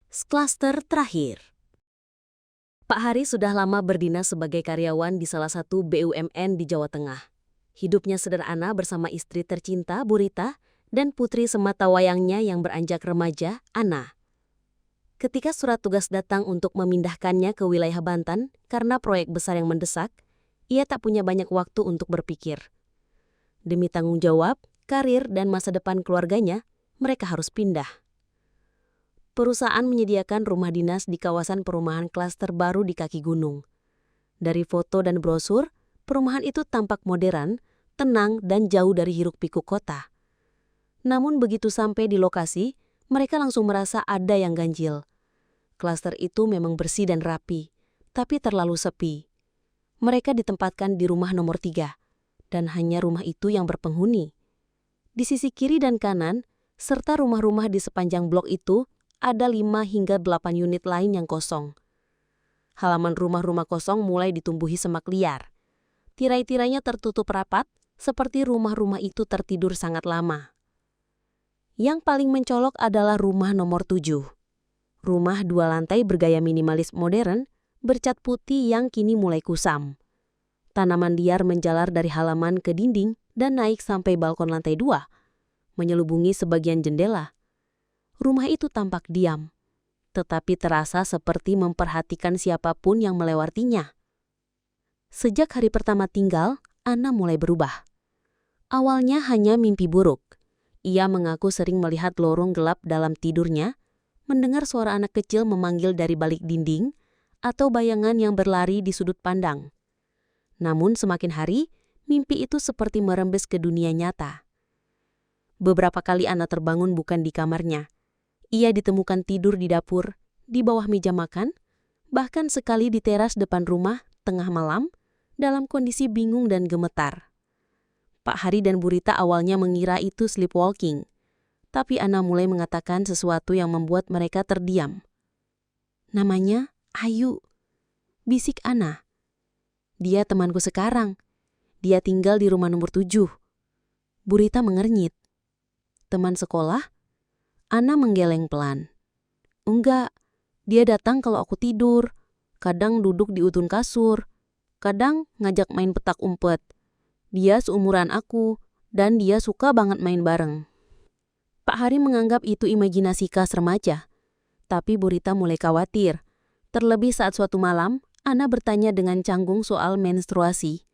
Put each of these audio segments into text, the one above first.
Klaster terakhir. Pak Hari sudah lama berdinas sebagai karyawan di salah satu BUMN di Jawa Tengah. Hidupnya sederhana bersama istri tercinta, Bu Rita, dan putri sematawayangnya yang beranjak remaja, Ana. Ketika surat tugas datang untuk memindahkannya ke wilayah Banten karena proyek besar yang mendesak, ia tak punya banyak waktu untuk berpikir. Demi tanggung jawab, karir, dan masa depan keluarganya, mereka harus pindah. Perusahaan menyediakan rumah dinas di kawasan perumahan klaster baru di kaki gunung. Dari foto dan brosur, perumahan itu tampak modern, tenang, dan jauh dari hiruk-pikuk kota. Namun begitu sampai di lokasi, mereka langsung merasa ada yang ganjil. Klaster itu memang bersih dan rapi, tapi terlalu sepi. Mereka ditempatkan di rumah nomor 3, dan hanya rumah itu yang berpenghuni. Di sisi kiri dan kanan, serta rumah-rumah di sepanjang blok itu, ada 5 hingga 8 unit lain yang kosong. Halaman rumah-rumah kosong mulai ditumbuhi semak liar. Tirai-tirainya tertutup rapat, seperti rumah-rumah itu tertidur sangat lama. Yang paling mencolok adalah rumah nomor 7. Rumah 2 lantai bergaya minimalis modern, bercat putih yang kini mulai kusam. Tanaman liar menjalar dari halaman ke dinding dan naik sampai balkon lantai 2, menyelubungi sebagian jendela. Rumah itu tampak diam, tetapi terasa seperti memperhatikan siapapun yang melewatinya. Sejak hari pertama tinggal, Ana mulai berubah. Awalnya hanya mimpi buruk. Ia mengaku sering melihat lorong gelap dalam tidurnya, mendengar suara anak kecil memanggil dari balik dinding, atau bayangan yang berlari di sudut pandang. Namun semakin hari, mimpi itu seperti merembes ke dunia nyata. Beberapa kali Ana terbangun bukan di kamarnya. Ia ditemukan tidur di dapur, di bawah meja makan, bahkan sekali di teras depan rumah tengah malam, dalam kondisi bingung dan gemetar. Pak Hari dan Bu Rita awalnya mengira itu sleepwalking, tapi Ana mulai mengatakan sesuatu yang membuat mereka terdiam. "Namanya Ayu," bisik Ana. "Dia temanku sekarang. Dia tinggal di rumah nomor 7. Bu Rita mengernyit. "Teman sekolah?" Ana menggeleng pelan. "Enggak, dia datang kalau aku tidur. Kadang duduk di ujung kasur. Kadang ngajak main petak umpet. Dia seumuran aku, dan dia suka banget main bareng." Pak Hari menganggap itu imajinasi khas remaja. Tapi Bu Rita mulai khawatir. Terlebih saat suatu malam, Ana bertanya dengan canggung soal menstruasi.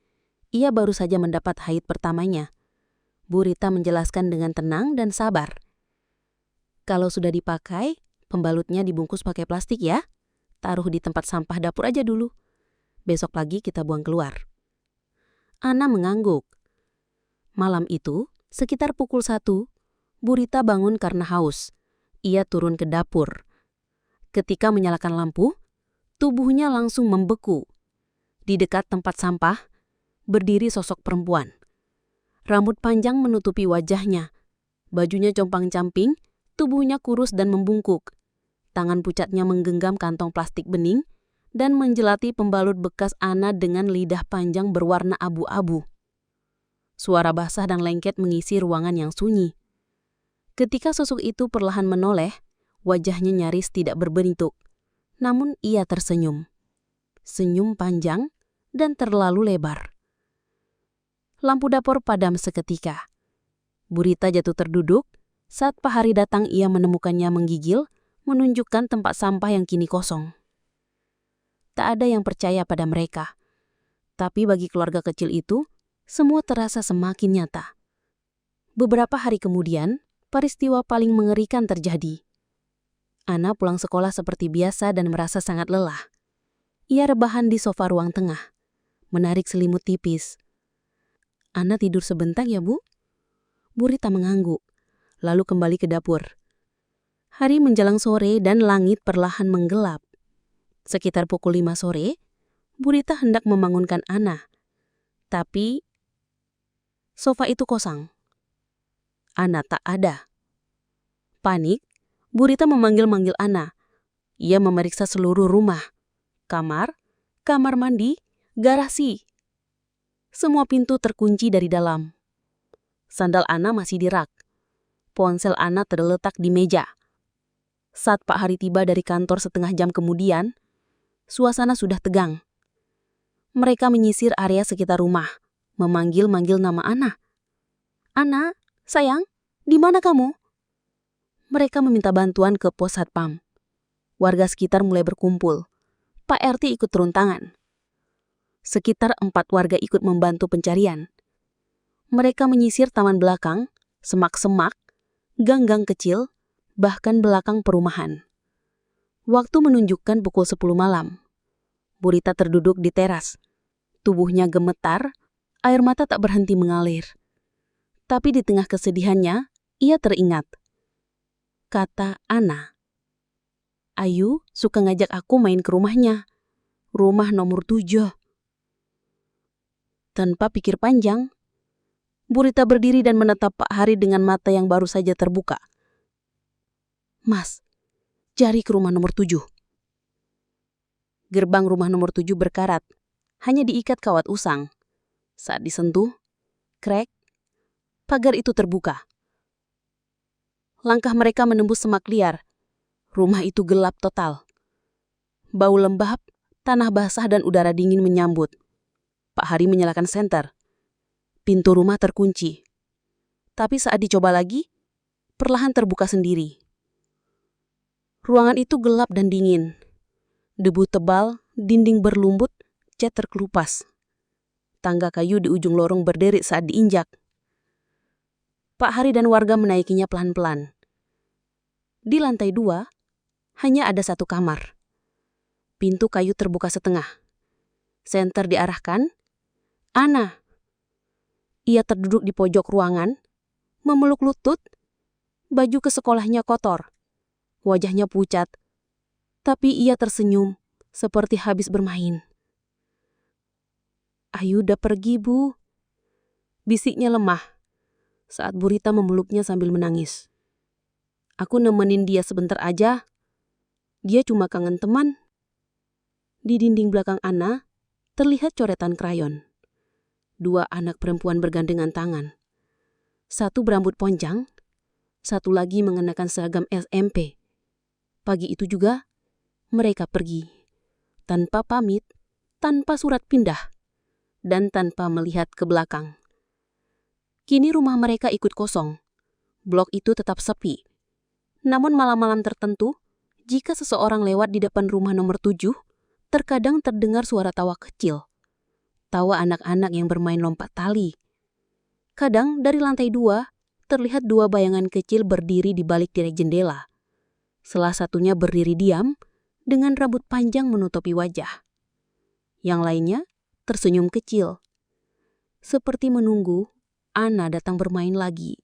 Ia baru saja mendapat haid pertamanya. Bu Rita menjelaskan dengan tenang dan sabar. "Kalau sudah dipakai, pembalutnya dibungkus pakai plastik ya. Taruh di tempat sampah dapur aja dulu. Besok pagi kita buang keluar." Ana mengangguk. Malam itu, sekitar pukul 1, Bu Rita bangun karena haus. Ia turun ke dapur. Ketika menyalakan lampu, tubuhnya langsung membeku. Di dekat tempat sampah, berdiri sosok perempuan. Rambut panjang menutupi wajahnya. Bajunya compang-camping, tubuhnya kurus dan membungkuk. Tangan pucatnya menggenggam kantong plastik bening dan menjelati pembalut bekas Ana dengan lidah panjang berwarna abu-abu. Suara basah dan lengket mengisi ruangan yang sunyi. Ketika sosok itu perlahan menoleh, wajahnya nyaris tidak berbentuk. Namun ia tersenyum. Senyum panjang dan terlalu lebar. Lampu dapur padam seketika. Bu Rita jatuh terduduk. Saat Pak Hari datang, ia menemukannya menggigil, menunjukkan tempat sampah yang kini kosong. Tak ada yang percaya pada mereka. Tapi bagi keluarga kecil itu, semua terasa semakin nyata. Beberapa hari kemudian, peristiwa paling mengerikan terjadi. Ana pulang sekolah seperti biasa dan merasa sangat lelah. Ia rebahan di sofa ruang tengah, menarik selimut tipis. "Ana tidur sebentar ya, Bu?" Bu Rita mengangguk, lalu kembali ke dapur. Hari menjelang sore dan langit perlahan menggelap. Sekitar pukul 5 sore, Bu Rita hendak membangunkan Ana. Tapi sofa itu kosong. Ana tak ada. Panik, Bu Rita memanggil-manggil Ana. Ia memeriksa seluruh rumah. Kamar, kamar mandi, garasi. Semua pintu terkunci dari dalam. Sandal Ana masih di rak. Ponsel Ana terletak di meja. Saat Pak Hari tiba dari kantor setengah jam kemudian, suasana sudah tegang. Mereka menyisir area sekitar rumah, memanggil-manggil nama Ana. "Ana, sayang, di mana kamu?" Mereka meminta bantuan ke pos satpam. Warga sekitar mulai berkumpul. Pak RT ikut turun tangan. Sekitar 4 warga ikut membantu pencarian. Mereka menyisir taman belakang, semak-semak, gang-gang kecil, bahkan belakang perumahan. Waktu menunjukkan pukul 10 malam. Burita terduduk di teras. Tubuhnya gemetar, air mata tak berhenti mengalir. Tapi di tengah kesedihannya, ia teringat kata Ana. Ayu suka ngajak aku main ke rumahnya. Rumah nomor 7. Tanpa pikir panjang, Burita berdiri dan menatap Pak Hari dengan mata yang baru saja terbuka. "Mas, cari ke rumah nomor 7. Gerbang rumah nomor 7 berkarat, hanya diikat kawat usang. Saat disentuh, krek, pagar itu terbuka. Langkah mereka menembus semak liar. Rumah itu gelap total. Bau lembab, tanah basah dan udara dingin menyambut. Pak Hari menyalakan senter. Pintu rumah terkunci. Tapi saat dicoba lagi, perlahan terbuka sendiri. Ruangan itu gelap dan dingin. Debu tebal, dinding berlumpur, cat terkelupas. Tangga kayu di ujung lorong berderit saat diinjak. Pak Hari dan warga menaikinya pelan-pelan. Di lantai 2, hanya ada satu kamar. Pintu kayu terbuka setengah. Senter diarahkan. Ana. Ia terduduk di pojok ruangan, memeluk lutut. Baju ke sekolahnya kotor. Wajahnya pucat. Tapi ia tersenyum, seperti habis bermain. "Ayu udah pergi, Bu," bisiknya lemah saat Burita memeluknya sambil menangis. "Aku nemenin dia sebentar aja. Dia cuma kangen teman." Di dinding belakang Ana, terlihat coretan krayon. 2 anak perempuan bergandengan tangan. Satu berambut ponjang, satu lagi mengenakan seragam SMP. Pagi itu juga, mereka pergi. Tanpa pamit, tanpa surat pindah, dan tanpa melihat ke belakang. Kini rumah mereka ikut kosong. Blok itu tetap sepi. Namun malam-malam tertentu, jika seseorang lewat di depan rumah nomor 7, terkadang terdengar suara tawa kecil. Tawa anak-anak yang bermain lompat tali. Kadang dari lantai 2, terlihat 2 bayangan kecil berdiri di balik tirai jendela. Salah satunya berdiri diam, dengan rambut panjang menutupi wajah. Yang lainnya tersenyum kecil. Seperti menunggu Ana datang bermain lagi.